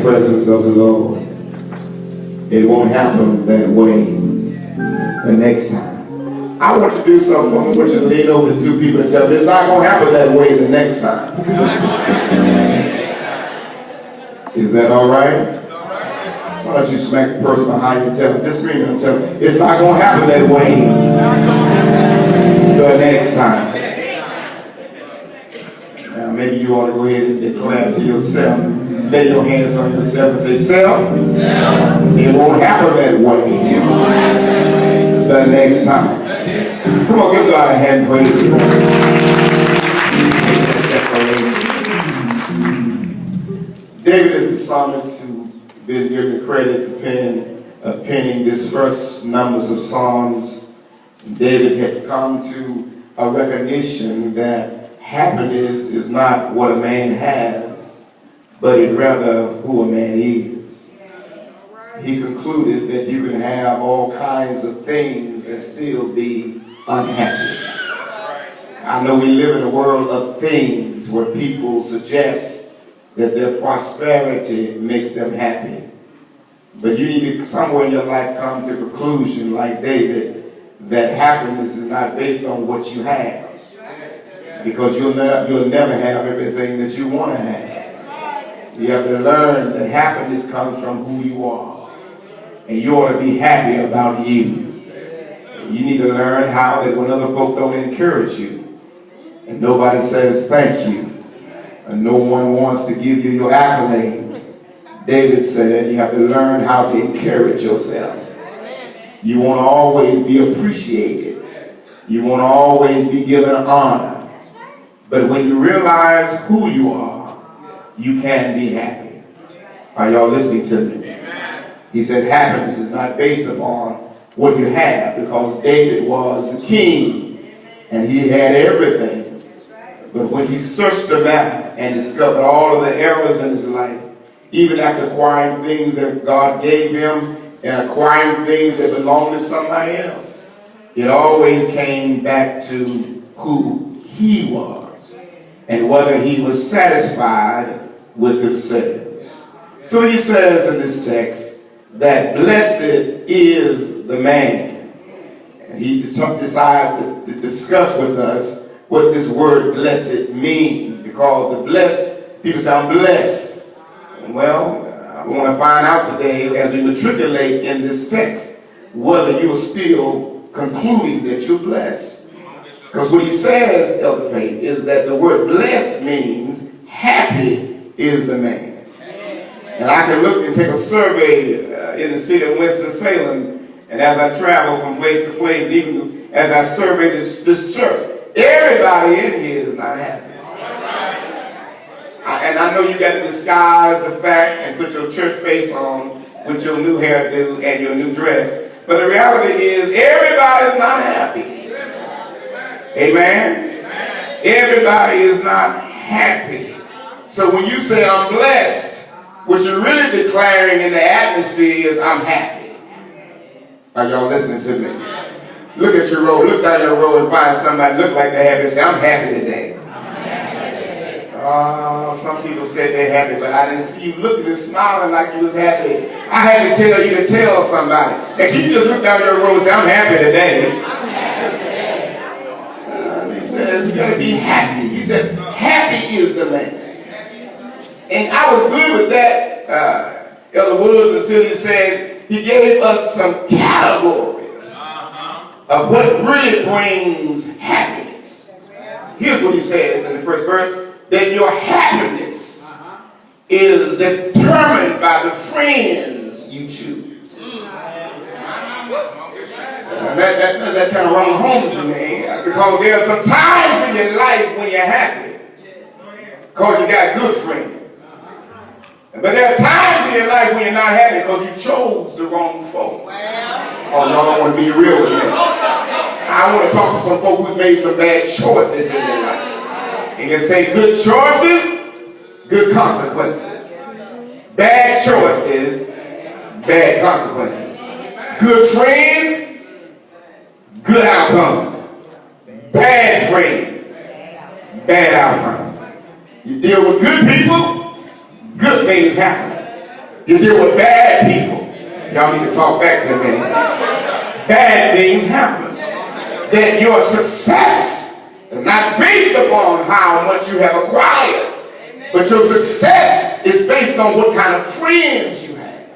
presence of the Lord. It won't happen that way the next time. I want you to do something. I want you to lean over to two people and tell them it's not going to happen that way the next time. Is that all right? Why don't you smack the person behind you and tell them, just scream and tell them, it's not going to happen that way the next time. Now maybe you ought to go ahead and declare to yourself, lay your hands on yourself and say, self, it won't happen that way the next time. Come on, give God a hand praise. David is the psalmist who's been given credit to penning this first numbers of Psalms. David had come to a recognition that happiness is not what a man has, but is rather who a man is. He concluded that you can have all kinds of things and still be unhappy. I know we live in a world of things where people suggest that their prosperity makes them happy. But you need to somewhere in your life come to the conclusion, like David, that happiness is not based on what you have. Because you'll never have everything that you want to have. You have to learn that happiness comes from who you are. And you ought to be happy about you. You need to learn how that when other folk don't encourage you, and nobody says thank you, and no one wants to give you your accolades, David said you have to learn how to encourage yourself. You want to always be appreciated. You want to always be given honor. But when you realize who you are, you can be happy. Are y'all listening to me? He said happiness is not based upon what you have, because David was the king and he had everything. But when he searched the matter and discovered all of the errors in his life, even after acquiring things that God gave him and acquiring things that belonged to somebody else, it always came back to who he was and whether he was satisfied with himself. So he says in this text that blessed is the man. And he decides to discuss with us what this word blessed means, because the blessed, people say, I'm blessed. Well, I want to find out today, as we matriculate in this text, whether you're still concluding that you're blessed. Because what he says, Elder Pate, is that the word blessed means happy is the man. And I can look and take a survey in the city of Winston-Salem, and as I travel from place to place, even as I survey this church, everybody in here is not happy. And I know you got to disguise the fact and put your church face on with your new hairdo and your new dress. But the reality is everybody is not happy. Amen? Everybody is not happy. So when you say I'm blessed, what you're really declaring in the atmosphere is I'm happy. Are y'all listening to me? Look at your road. Look down your road and find somebody look like they're happy and say, I'm happy today. Some people said they're happy, but I didn't see you looking and smiling like you was happy. I had to tell you to tell somebody. And can you just look down your road and say, I'm happy today? He says, you got to be happy. He said, happy is the man. And I was good with that, Elder Woods, until he said he gave us some categories of what really brings happiness. Here's what he says in the first verse, that your happiness is determined by the friends you choose. That kind of rung home to me, because there are some times in your life when you're happy because you got good friends. But there are times in your life when you're not happy because you chose the wrong folk. Oh, y'all don't want to be real with me. I want to talk to some folk who made some bad choices in their life. And you say good choices, good consequences. Bad choices, bad consequences. Good friends, good outcome. Bad friends, bad outcome. You deal with good people, good things happen. You deal with bad people. Y'all need to talk back to me. Bad things happen. That your success is not based upon how much you have acquired, but your success is based on what kind of friends you have.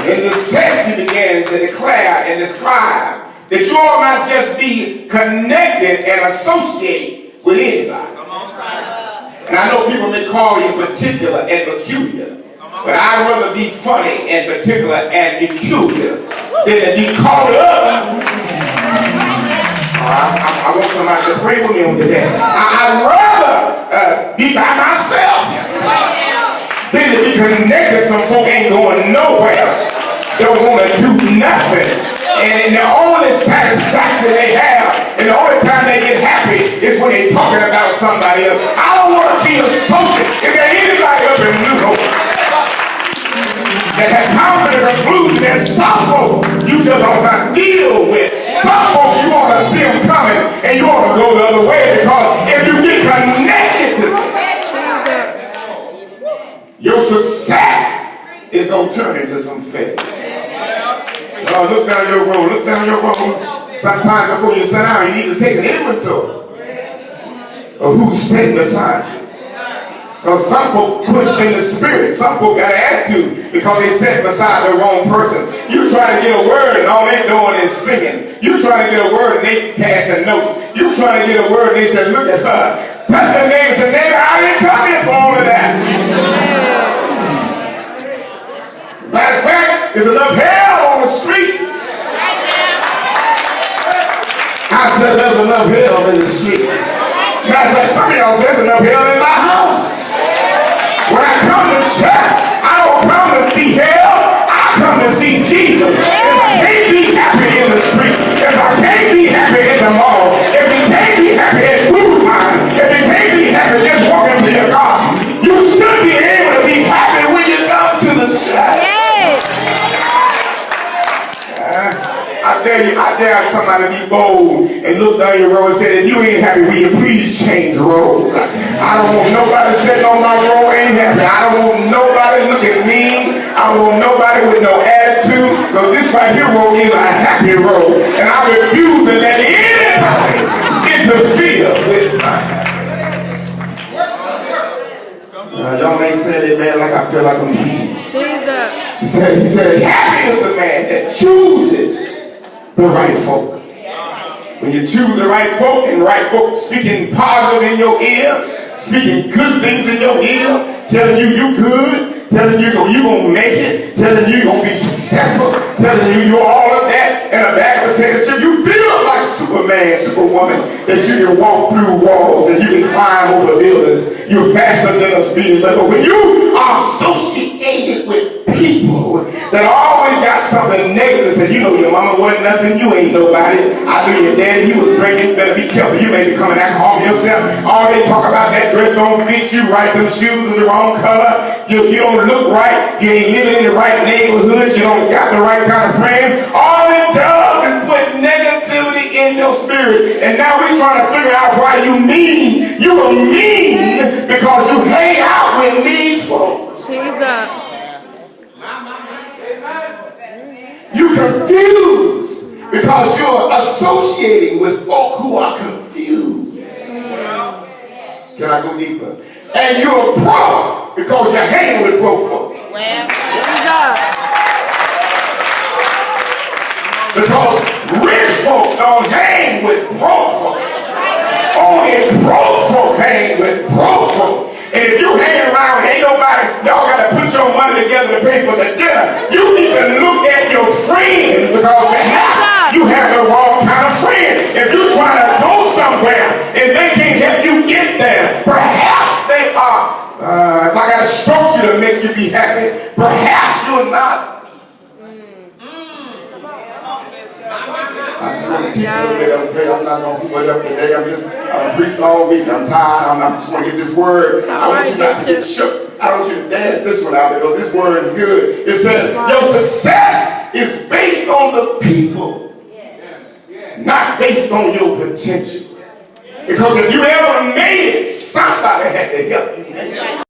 In this text, he began to declare and describe that you ought not just be connected and associate with anybody. And I know people may call you particular and peculiar, but I'd rather be funny and particular and peculiar than to be caught up. I want somebody to pray with me on today. I'd rather be by myself than to be connected. Some folk ain't going nowhere, don't want to do nothing, and the only satisfaction they have and the only time they get happy is when they're talking about somebody else. I don't want to be associated. Is there anybody up in New York that have come to the conclusion that some folk you just ought not deal with? Some folk you ought to see them coming and you ought to go the other way, because if you get connected to them, your success is going to turn into some failure. Look down your road, look down your road. Sometimes before you sit down, you need to take an inventory of who's sitting beside you. Because some folk push in the spirit. Some folk got an attitude because they sit beside the wrong person. You try to get a word and all they're doing is singing. You try to get a word and they passing notes. You try to get a word and they say, look at her. Touch her neighbor and say, neighbor, I didn't come here for all of that. Matter of fact, there's enough hell on the streets. I said there's enough hell in the streets. Matter of fact, some of y'all say there's enough hell in my house. When I come to church, I don't come to see hell, I come to see Jesus. If I can't be happy in the street, if I can't be happy in the mall, if you can't be happy at food line, if you can't be happy just walking to your car, you should be able to be happy when you come to the church. I dare somebody to be bold and look down your road and say, if you ain't happy, will you please change roads? I don't want nobody sitting on my road ain't happy. I don't want nobody looking mean. I don't want nobody with no attitude, because this right here road is a happy road. And I refuse to let anybody interfere with my happiness. Y'all ain't saying amen like I feel like I'm preaching. He said, happy is the man that chooses the right folk. When you choose the right folk and the right folk speaking positive in your ear, speaking good things in your ear, telling you you good, telling you you gonna make it, telling you gonna be successful, telling you you're all of that and a bag of potato chip. You feel like Superman, Superwoman, that you can walk through walls and you can climb over buildings. You're faster than a speeding limit. When you are associated with people that always got something negative to say, you know your mama wasn't nothing, you ain't nobody. I knew your daddy, he was drinking, better be careful, you may become an alcoholic yourself. All they talk about, that dress don't fit you right, them shoes are the wrong color, you don't look right, you ain't living in the right neighborhood, you don't got the right kind of friends. All it does is put negativity in your spirit. And now we're trying to figure out why you mean. You are mean because you hang out with mean folks. Jesus. You confused because you're associating with folk who are confused. Can I go deeper? And you're broke because you're hanging with broke folk. Because rich folk don't hang with broke folk. Only broke folk hang with broke folk. And if you hang around, ain't nobody, y'all got to put your money together to pay for the dinner. You need to look at your friends, because perhaps you have the wrong kind of friend. If you're trying to go somewhere and they can't help you get there, perhaps they are, if I got to stroke you to make you be happy, perhaps you're not. I just want to teach a little bit, okay? I'm not going to put it up today. I'm preaching all week. I'm tired. I just want to get this word. I want you not to get shook. I want you to dance this one out, because this word is good. It says, your success is based on the people, not based on your potential. Because if you ever made it, somebody had to help you make it.